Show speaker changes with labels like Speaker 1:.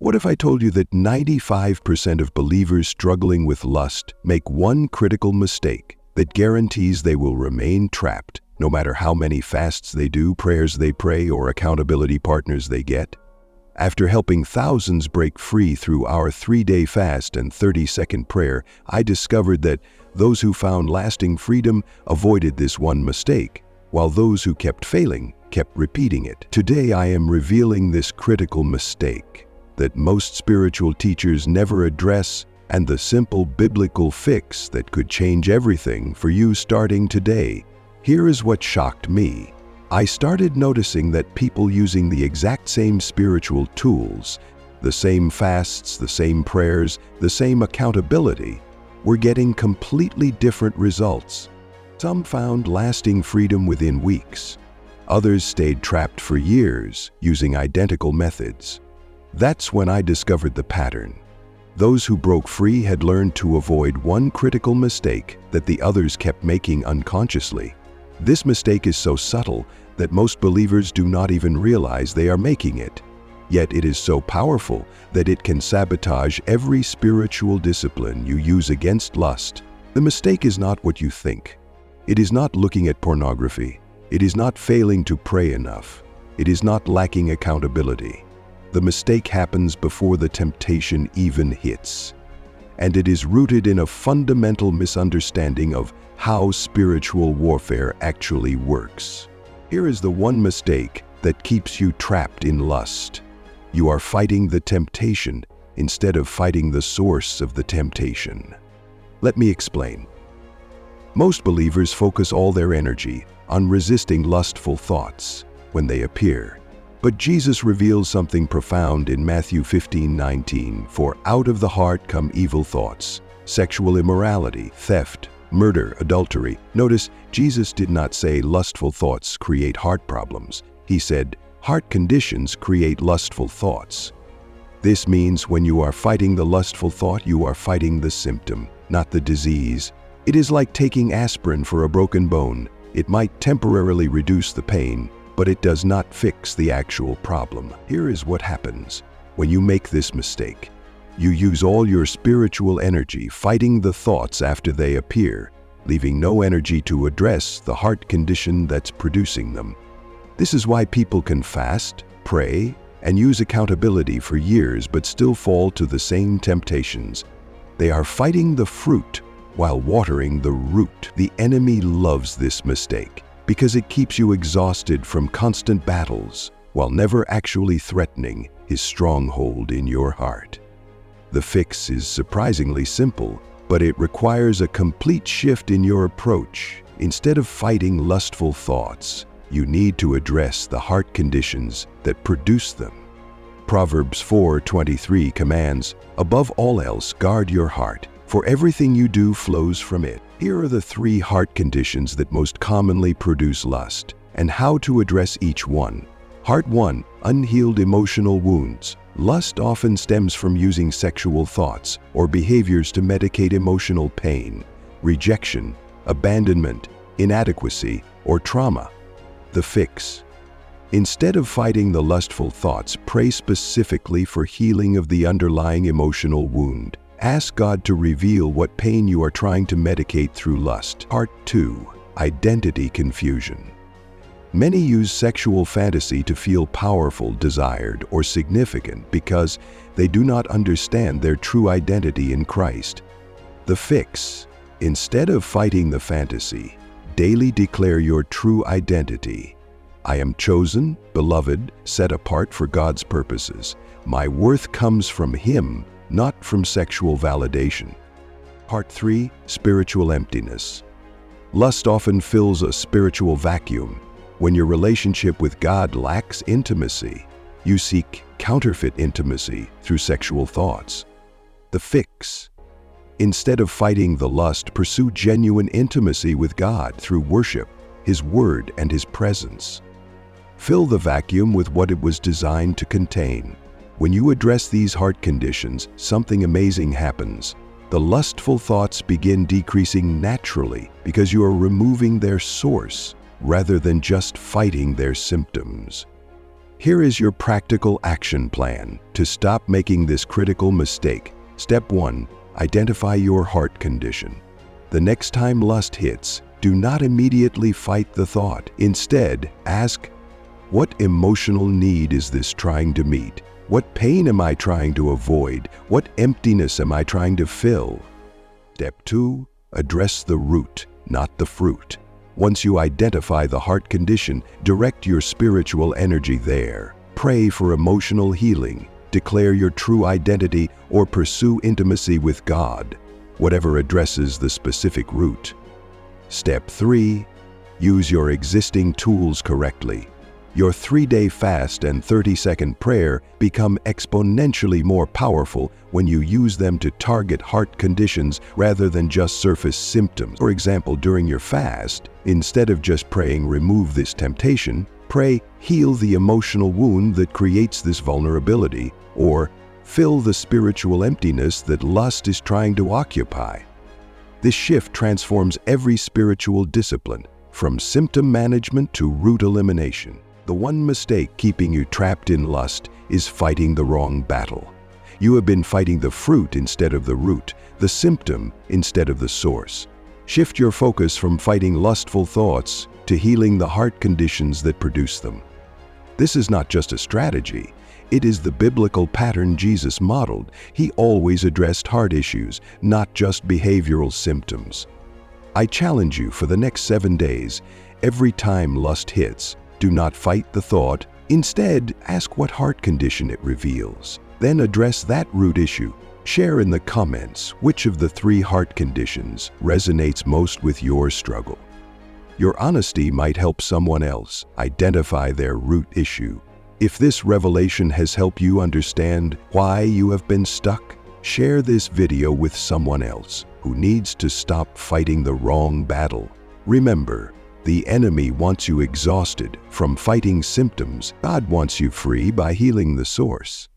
Speaker 1: What if I told you that 95% of believers struggling with lust make one critical mistake that guarantees they will remain trapped, no matter how many fasts they do, prayers they pray, or accountability partners they get? After helping thousands break free through our 3-day fast and 30-second prayer, I discovered that those who found lasting freedom avoided this one mistake, while those who kept failing kept repeating it. Today I am revealing this critical mistake that most spiritual teachers never address, and the simple biblical fix that could change everything for you starting today. Here is what shocked me. I started noticing that people using the exact same spiritual tools, the same fasts, the same prayers, the same accountability, were getting completely different results. Some found lasting freedom within weeks. Others stayed trapped for years using identical methods. That's when I discovered the pattern. Those who broke free had learned to avoid one critical mistake that the others kept making unconsciously. This mistake is so subtle that most believers do not even realize they are making it. Yet it is so powerful that it can sabotage every spiritual discipline you use against lust. The mistake is not what you think. It is not looking at pornography. It is not failing to pray enough. It is not lacking accountability. The mistake happens before the temptation even hits. And it is rooted in a fundamental misunderstanding of how spiritual warfare actually works. Here is the one mistake that keeps you trapped in lust. You are fighting the temptation instead of fighting the source of the temptation. Let me explain. Most believers focus all their energy on resisting lustful thoughts when they appear. But Jesus reveals something profound in Matthew 15:19, "For out of the heart come evil thoughts, sexual immorality, theft, murder, adultery." Notice, Jesus did not say lustful thoughts create heart problems. He said, heart conditions create lustful thoughts. This means when you are fighting the lustful thought, you are fighting the symptom, not the disease. It is like taking aspirin for a broken bone. It might temporarily reduce the pain, but it does not fix the actual problem. Here is what happens when you make this mistake. You use all your spiritual energy fighting the thoughts after they appear, leaving no energy to address the heart condition that's producing them. This is why people can fast, pray, and use accountability for years but still fall to the same temptations. They are fighting the fruit while watering the root. The enemy loves this mistake because it keeps you exhausted from constant battles while never actually threatening his stronghold in your heart. The fix is surprisingly simple, but it requires a complete shift in your approach. Instead of fighting lustful thoughts, you need to address the heart conditions that produce them. Proverbs 4:23 commands, "Above all else, guard your heart, for everything you do flows from it." Here are the 3 heart conditions that most commonly produce lust, and how to address each one. Heart 1. Unhealed emotional wounds. Lust often stems from using sexual thoughts or behaviors to medicate emotional pain, rejection, abandonment, inadequacy, or trauma. The fix. Instead of fighting the lustful thoughts, pray specifically for healing of the underlying emotional wound. Ask God to reveal what pain you are trying to medicate through lust. Part 2. Identity confusion. Many use sexual fantasy to feel powerful, desired, or significant because they do not understand their true identity in Christ. The fix. Instead of fighting the fantasy, daily declare your true identity. I am chosen, beloved, set apart for God's purposes. My worth comes from Him, not from sexual validation. Part 3. Spiritual emptiness. Lust often fills a spiritual vacuum. When your relationship with God lacks intimacy, you seek counterfeit intimacy through sexual thoughts. The fix. Instead of fighting the lust, pursue genuine intimacy with God through worship, His Word, and His presence. Fill the vacuum with what it was designed to contain. When you address these heart conditions, something amazing happens. The lustful thoughts begin decreasing naturally because you are removing their source rather than just fighting their symptoms. Here is your practical action plan to stop making this critical mistake. Step 1. Identify your heart condition. The next time lust hits, do not immediately fight the thought. Instead, ask, what emotional need is this trying to meet? What pain am I trying to avoid? What emptiness am I trying to fill? Step 2. Address the root, not the fruit. Once you identify the heart condition, direct your spiritual energy there. Pray for emotional healing, declare your true identity, or pursue intimacy with God, whatever addresses the specific root. Step 3. Use your existing tools correctly. Your 3-day fast and 30-second prayer become exponentially more powerful when you use them to target heart conditions rather than just surface symptoms. For example, during your fast, instead of just praying, "Remove this temptation," pray, "Heal the emotional wound that creates this vulnerability," or "Fill the spiritual emptiness that lust is trying to occupy." This shift transforms every spiritual discipline, from symptom management to root elimination. The one mistake keeping you trapped in lust is fighting the wrong battle. You have been fighting the fruit instead of the root, the symptom instead of the source. Shift your focus from fighting lustful thoughts to healing the heart conditions that produce them. This is not just a strategy. It is the biblical pattern Jesus modeled. He always addressed heart issues, not just behavioral symptoms. I challenge you for the next 7 days, every time lust hits, do not fight the thought. Instead, ask what heart condition it reveals. Then address that root issue. Share in the comments which of the 3 heart conditions resonates most with your struggle. Your honesty might help someone else identify their root issue. If this revelation has helped you understand why you have been stuck, share this video with someone else who needs to stop fighting the wrong battle. Remember, the enemy wants you exhausted from fighting symptoms. God wants you free by healing the source.